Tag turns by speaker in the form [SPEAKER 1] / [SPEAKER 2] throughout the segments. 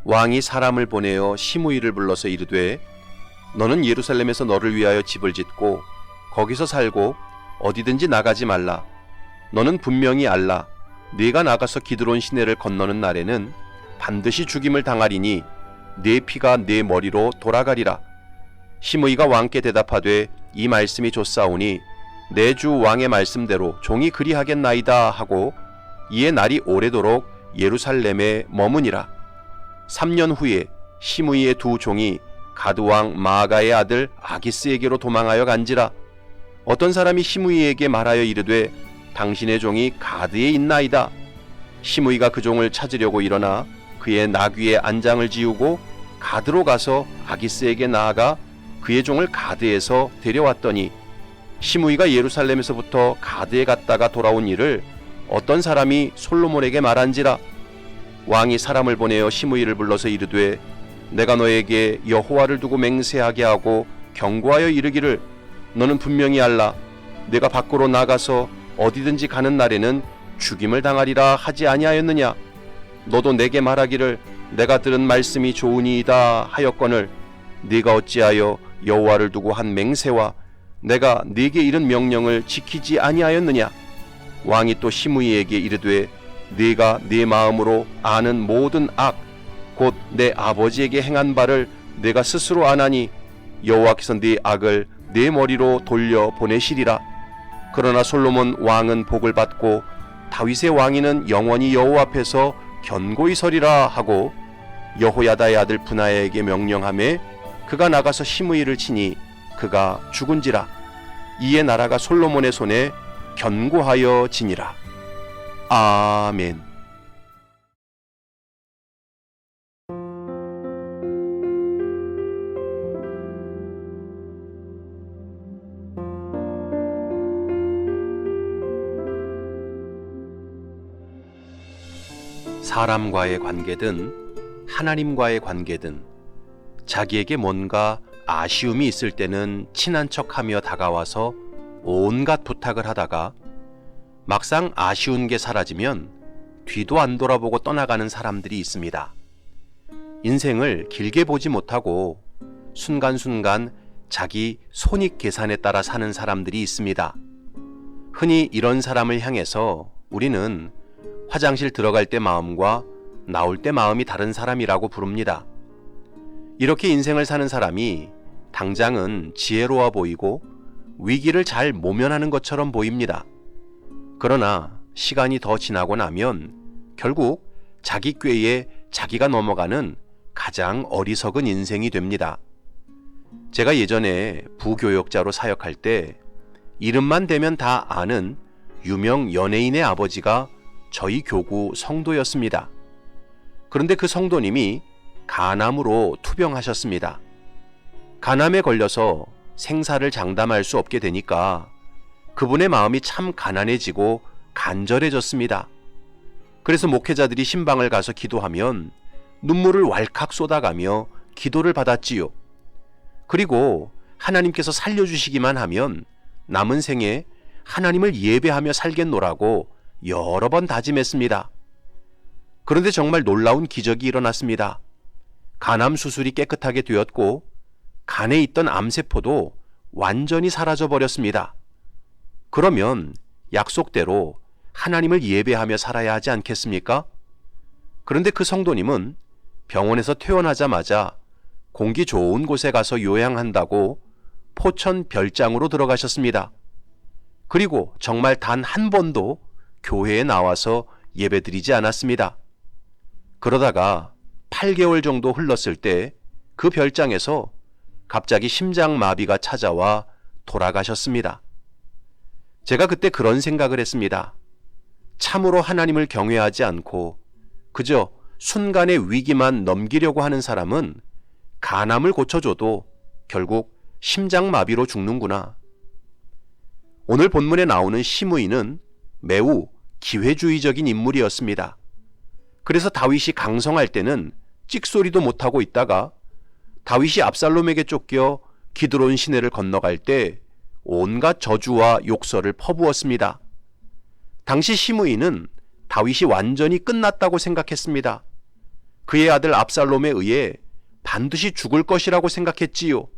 [SPEAKER 1] 왕이 사람을 보내어 시므이를 불러서 이르되 너는 예루살렘에서 너를 위하여 집을 짓고 거기서 살고 어디든지 나가지 말라. 너는 분명히 알라. 네가 나가서 기드론 시내를 건너는 날에는 반드시 죽임을 당하리니 네 피가 네 머리로 돌아가리라. 시므이가 왕께 대답하되 이 말씀이 좋사오니 내 주 왕의 말씀대로 종이 그리하겠나이다 하고 이에 날이 오래도록 예루살렘에 머무니라. 3년 후에 시므이의 두 종이 가드왕 마아가의 아들 아기스에게로 도망하여 간지라. 어떤 사람이 시므이에게 말하여 이르되 당신의 종이 가드에 있나이다. 시므이가 그 종을 찾으려고 일어나 그의 나귀의 안장을 지우고 가드로 가서 아기스에게 나아가 그의 종을 가드에서 데려왔더니 시므이가 예루살렘에서부터 가드에 갔다가 돌아온 일을 어떤 사람이 솔로몬에게 말한지라. 왕이 사람을 보내어 시므이를 불러서 이르되 내가 너에게 여호와를 두고 맹세하게 하고 경고하여 이르기를 너는 분명히 알라. 내가 밖으로 나가서 어디든지 가는 날에는 죽임을 당하리라 하지 아니하였느냐. 너도 내게 말하기를 내가 들은 말씀이 좋으니이다 하였거늘 네가 어찌하여 여호와를 두고 한 맹세와 내가 네게 이른 명령을 지키지 아니하였느냐. 왕이 또 시므이에게 이르되 네가 네 마음으로 아는 모든 악 곧 내 아버지에게 행한 바를 내가 스스로 아나니 여호와께서 네 악을 네 머리로 돌려 보내시리라. 그러나 솔로몬 왕은 복을 받고 다윗의 왕위는 영원히 여호와 앞에서 견고히 서리라 하고 여호야다의 아들 분하야에게 명령하매 그가 나가서 시므이를 치니 그가 죽은지라. 이에 나라가 솔로몬의 손에 견고하여 지니라. 아멘. 사람과의 관계든 하나님과의 관계든 자기에게 뭔가 아쉬움이 있을 때는 친한 척하며 다가와서 온갖 부탁을 하다가 막상 아쉬운 게 사라지면 뒤도 안 돌아보고 떠나가는 사람들이 있습니다. 인생을 길게 보지 못하고 순간순간 자기 손익 계산에 따라 사는 사람들이 있습니다. 흔히 이런 사람을 향해서 우리는 화장실 들어갈 때 마음과 나올 때 마음이 다른 사람이라고 부릅니다. 이렇게 인생을 사는 사람이 당장은 지혜로워 보이고 위기를 잘 모면하는 것처럼 보입니다. 그러나 시간이 더 지나고 나면 결국 자기 꾀에 자기가 넘어가는 가장 어리석은 인생이 됩니다. 제가 예전에 부교역자로 사역할 때 이름만 대면 다 아는 유명 연예인의 아버지가 저희 교구 성도였습니다. 그런데 그 성도님이 간암으로 투병하셨습니다. 간암에 걸려서 생사를 장담할 수 없게 되니까 그분의 마음이 참 가난해지고 간절해졌습니다. 그래서 목회자들이 신방을 가서 기도하면 눈물을 왈칵 쏟아가며 기도를 받았지요. 그리고 하나님께서 살려주시기만 하면 남은 생에 하나님을 예배하며 살겠노라고 여러 번 다짐했습니다. 그런데 정말 놀라운 기적이 일어났습니다. 간암 수술이 깨끗하게 되었고 간에 있던 암세포도 완전히 사라져 버렸습니다. 그러면 약속대로 하나님을 예배하며 살아야 하지 않겠습니까? 그런데 그 성도님은 병원에서 퇴원하자마자 공기 좋은 곳에 가서 요양한다고 포천 별장으로 들어가셨습니다. 그리고 정말 단 한 번도 교회에 나와서 예배드리지 않았습니다. 그러다가 8개월 정도 흘렀을 때 그 별장에서 갑자기 심장마비가 찾아와 돌아가셨습니다. 제가 그때 그런 생각을 했습니다. 참으로 하나님을 경외하지 않고 그저 순간의 위기만 넘기려고 하는 사람은 간암을 고쳐줘도 결국 심장마비로 죽는구나. 오늘 본문에 나오는 시므이는 매우 기회주의적인 인물이었습니다. 그래서 다윗이 강성할 때는 찍소리도 못하고 있다가 다윗이 압살롬에게 쫓겨 기드론 시내를 건너갈 때 온갖 저주와 욕설을 퍼부었습니다. 당시 시므이는 다윗이 완전히 끝났다고 생각했습니다. 그의 아들 압살롬에 의해 반드시 죽을 것이라고 생각했지요.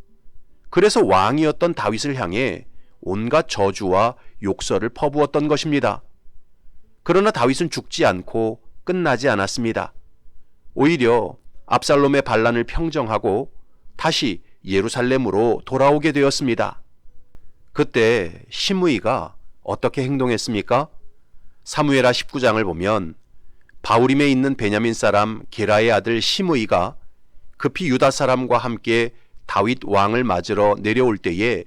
[SPEAKER 1] 그래서 왕이었던 다윗을 향해 온갖 저주와 욕설을 퍼부었던 것입니다. 그러나 다윗은 죽지 않고 끝나지 않았습니다. 오히려 압살롬의 반란을 평정하고 다시 예루살렘으로 돌아오게 되었습니다. 그때 시므이가 어떻게 행동했습니까? 사무엘하 19장을 보면 바후림에 있는 베냐민 사람 게라의 아들 시므이가 급히 유다 사람과 함께 다윗 왕을 맞으러 내려올 때에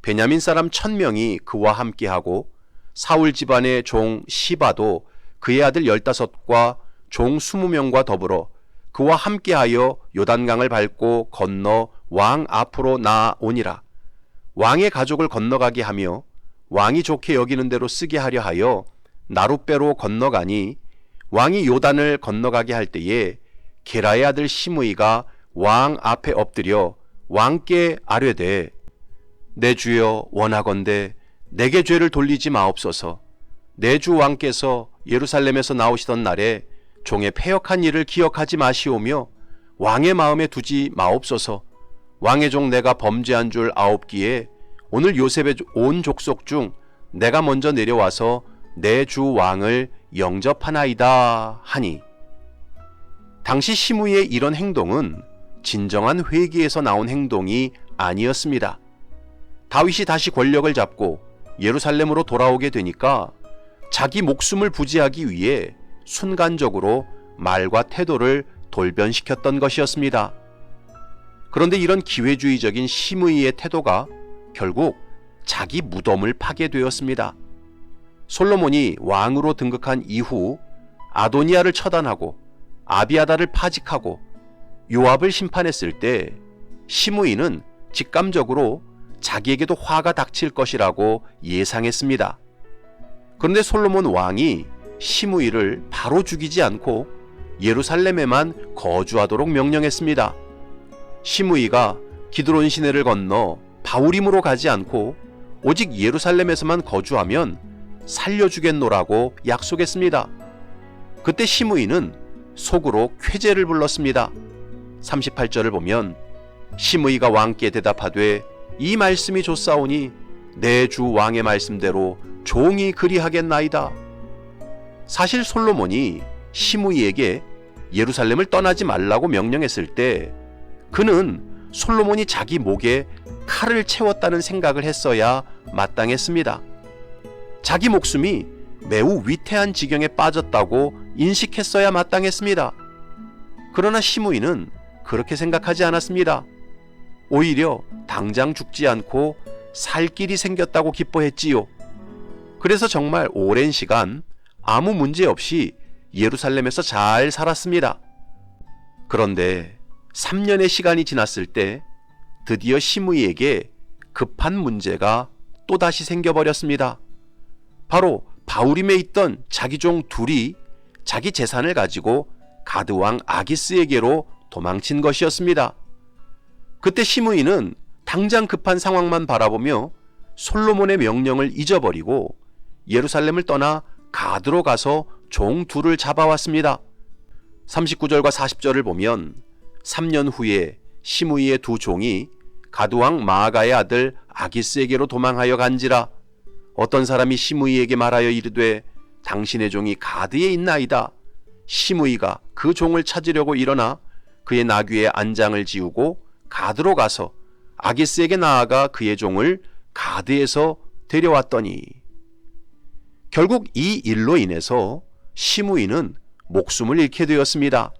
[SPEAKER 1] 베냐민 사람 1000명이 그와 함께하고 사울 집안의 종 시바도 그의 아들 15과 종 20명과 더불어 그와 함께하여 요단강을 밟고 건너 왕 앞으로 나아오니라. 왕의 가족을 건너가게 하며 왕이 좋게 여기는 대로 쓰게 하려 하여 나룻배로 건너가니 왕이 요단을 건너가게 할 때에 게라의 아들 시므이가 왕 앞에 엎드려 왕께 아뢰되 내 주여 원하건대 내게 죄를 돌리지 마옵소서. 내 주 왕께서 예루살렘에서 나오시던 날에 종의 패역한 일을 기억하지 마시오며 왕의 마음에 두지 마옵소서. 왕의 종 내가 범죄한 줄 아옵기에 오늘 요셉의 온 족속 중 내가 먼저 내려와서 내 주 왕을 영접하나이다 하니, 당시 시므이의 이런 행동은 진정한 회개에서 나온 행동이 아니었습니다. 다윗이 다시 권력을 잡고 예루살렘으로 돌아오게 되니까 자기 목숨을 부지하기 위해 순간적으로 말과 태도를 돌변시켰던 것이었습니다. 그런데 이런 기회주의적인 시므이의 태도가 결국 자기 무덤을 파게 되었습니다. 솔로몬이 왕으로 등극한 이후 아도니아를 처단하고 아비아다를 파직하고 요압을 심판했을 때 시므이는 직감적으로 자기에게도 화가 닥칠 것이라고 예상했습니다. 그런데 솔로몬 왕이 시므이를 바로 죽이지 않고 예루살렘에만 거주하도록 명령했습니다. 시므이가 기드론 시내를 건너 바후림으로 가지 않고 오직 예루살렘에서만 거주하면 살려주겠노라고 약속했습니다. 그때 시므이는 속으로 쾌재를 불렀습니다. 38절을 보면 시므이가 왕께 대답하되 이 말씀이 좋사오니 내 주 왕의 말씀대로 종이 그리하겠나이다. 사실 솔로몬이 시므이에게 예루살렘을 떠나지 말라고 명령했을 때 그는 솔로몬이 자기 목에 칼을 채웠다는 생각을 했어야 마땅했습니다. 자기 목숨이 매우 위태한 지경에 빠졌다고 인식했어야 마땅했습니다. 그러나 시므이는 그렇게 생각하지 않았습니다. 오히려 당장 죽지 않고 살 길이 생겼다고 기뻐했지요. 그래서 정말 오랜 시간 아무 문제 없이 예루살렘에서 잘 살았습니다. 그런데 3년의 시간이 지났을 때 드디어 시므이에게 급한 문제가 또다시 생겨버렸습니다. 바로 바후림에 있던 자기 종 둘이 자기 재산을 가지고 가드왕 아기스에게로 도망친 것이었습니다. 그때 시므이는 당장 급한 상황만 바라보며 솔로몬의 명령을 잊어버리고 예루살렘을 떠나 가드로 가서 종 둘을 잡아왔습니다. 39절과 40절을 보면 3년 후에 시므이의 두 종이 가드왕 마아가의 아들 아기스에게로 도망하여 간지라. 어떤 사람이 시므이에게 말하여 이르되 당신의 종이 가드에 있나이다. 시므이가 그 종을 찾으려고 일어나 그의 나귀에 안장을 지우고 가드로 가서 아기스에게 나아가 그의 종을 가드에서 데려왔더니, 결국 이 일로 인해서 시므이는 목숨을 잃게 되었습니다.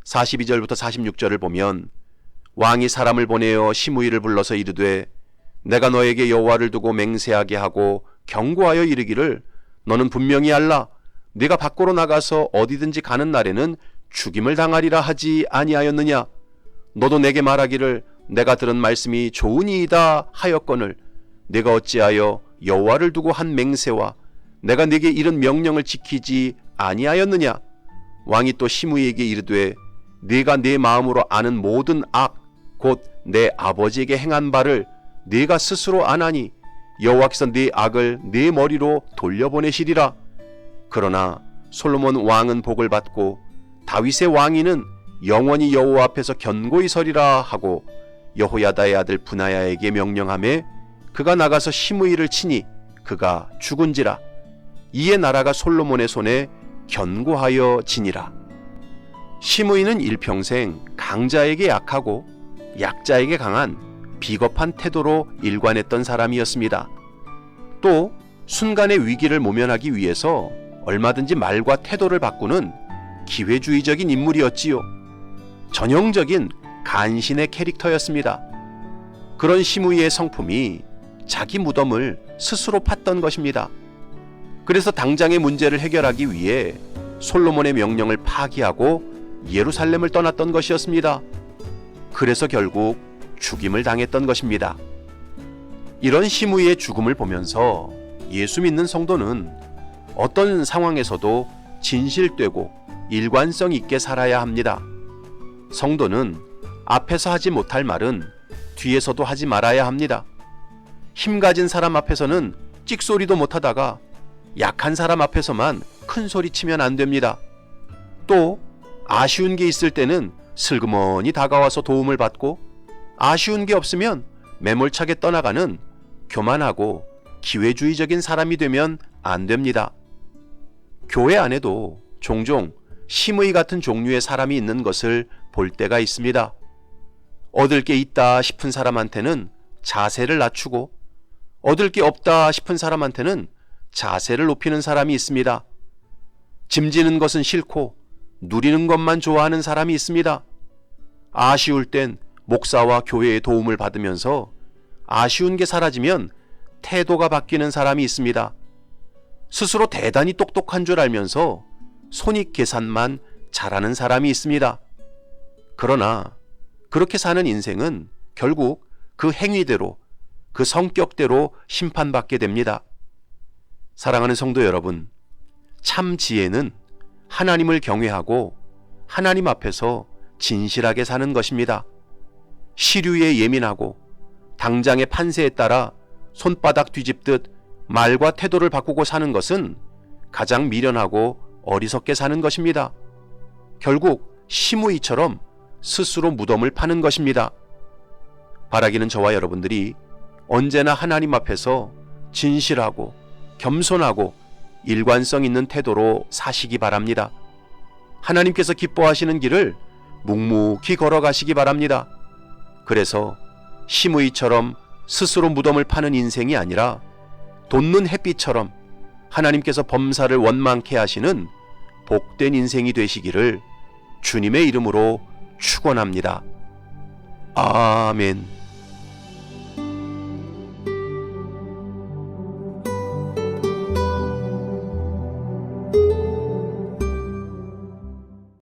[SPEAKER 1] 42절부터 46절을 보면 왕이 사람을 보내어 시므이를 불러서 이르되 내가 너에게 여호와를 두고 맹세하게 하고 경고하여 이르기를 너는 분명히 알라. 네가 밖으로 나가서 어디든지 가는 날에는 죽임을 당하리라 하지 아니하였느냐. 너도 내게 말하기를 내가 들은 말씀이 좋으니이다 하였거늘 네가 어찌하여 여호와를 두고 한 맹세와 내가 네게 이른 명령을 지키지 아니하였느냐. 왕이 또 시므이에게 이르되 네가 네 마음으로 아는 모든 악 곧 내 아버지에게 행한 바를 네가 스스로 아나니 여호와께서 네 악을 네 머리로 돌려보내시리라. 그러나 솔로몬 왕은 복을 받고 다윗의 왕위는 영원히 여호와 앞에서 견고히 서리라 하고 여호야다의 아들 분하야에게 명령하매 그가 나가서 시므이를 치니 그가 죽은지라. 이에 나라가 솔로몬의 손에 견고하여 지니라. 시므이는 일평생 강자에게 약하고 약자에게 강한 비겁한 태도로 일관했던 사람이었습니다. 또 순간의 위기를 모면하기 위해서 얼마든지 말과 태도를 바꾸는 기회주의적인 인물이었지요. 전형적인 간신의 캐릭터였습니다. 그런 시므이의 성품이 자기 무덤을 스스로 팠던 것입니다. 그래서 당장의 문제를 해결하기 위해 솔로몬의 명령을 파기하고 예루살렘을 떠났던 것이었습니다. 그래서 결국 죽임을 당했던 것입니다. 이런 시므이의 죽음을 보면서 예수 믿는 성도는 어떤 상황에서도 진실되고 일관성 있게 살아야 합니다. 성도는 앞에서 하지 못할 말은 뒤에서도 하지 말아야 합니다. 힘 가진 사람 앞에서는 찍소리도 못하다가 약한 사람 앞에서만 큰 소리 치면 안 됩니다. 또 아쉬운 게 있을 때는 슬그머니 다가와서 도움을 받고, 아쉬운 게 없으면 매몰차게 떠나가는 교만하고 기회주의적인 사람이 되면 안 됩니다. 교회 안에도 종종 시므이 같은 종류의 사람이 있는 것을 볼 때가 있습니다. 얻을 게 있다 싶은 사람한테는 자세를 낮추고, 얻을 게 없다 싶은 사람한테는 자세를 높이는 사람이 있습니다. 짐지는 것은 싫고 누리는 것만 좋아하는 사람이 있습니다. 아쉬울 땐 목사와 교회의 도움을 받으면서 아쉬운 게 사라지면 태도가 바뀌는 사람이 있습니다. 스스로 대단히 똑똑한 줄 알면서 손익 계산만 잘하는 사람이 있습니다. 그러나 그렇게 사는 인생은 결국 그 행위대로, 그 성격대로 심판받게 됩니다. 사랑하는 성도 여러분, 참 지혜는 하나님을 경외하고 하나님 앞에서 진실하게 사는 것입니다. 시류에 예민하고 당장의 판세에 따라 손바닥 뒤집듯 말과 태도를 바꾸고 사는 것은 가장 미련하고 어리석게 사는 것입니다. 결국 시므이처럼 스스로 무덤을 파는 것입니다. 바라기는 저와 여러분들이 언제나 하나님 앞에서 진실하고 겸손하고 일관성 있는 태도로 사시기 바랍니다. 하나님께서 기뻐하시는 길을 묵묵히 걸어가시기 바랍니다. 그래서 시므이처럼 스스로 무덤을 파는 인생이 아니라 돋는 햇빛처럼 하나님께서 범사를 원망케 하시는 복된 인생이 되시기를 주님의 이름으로 축원합니다. 아멘.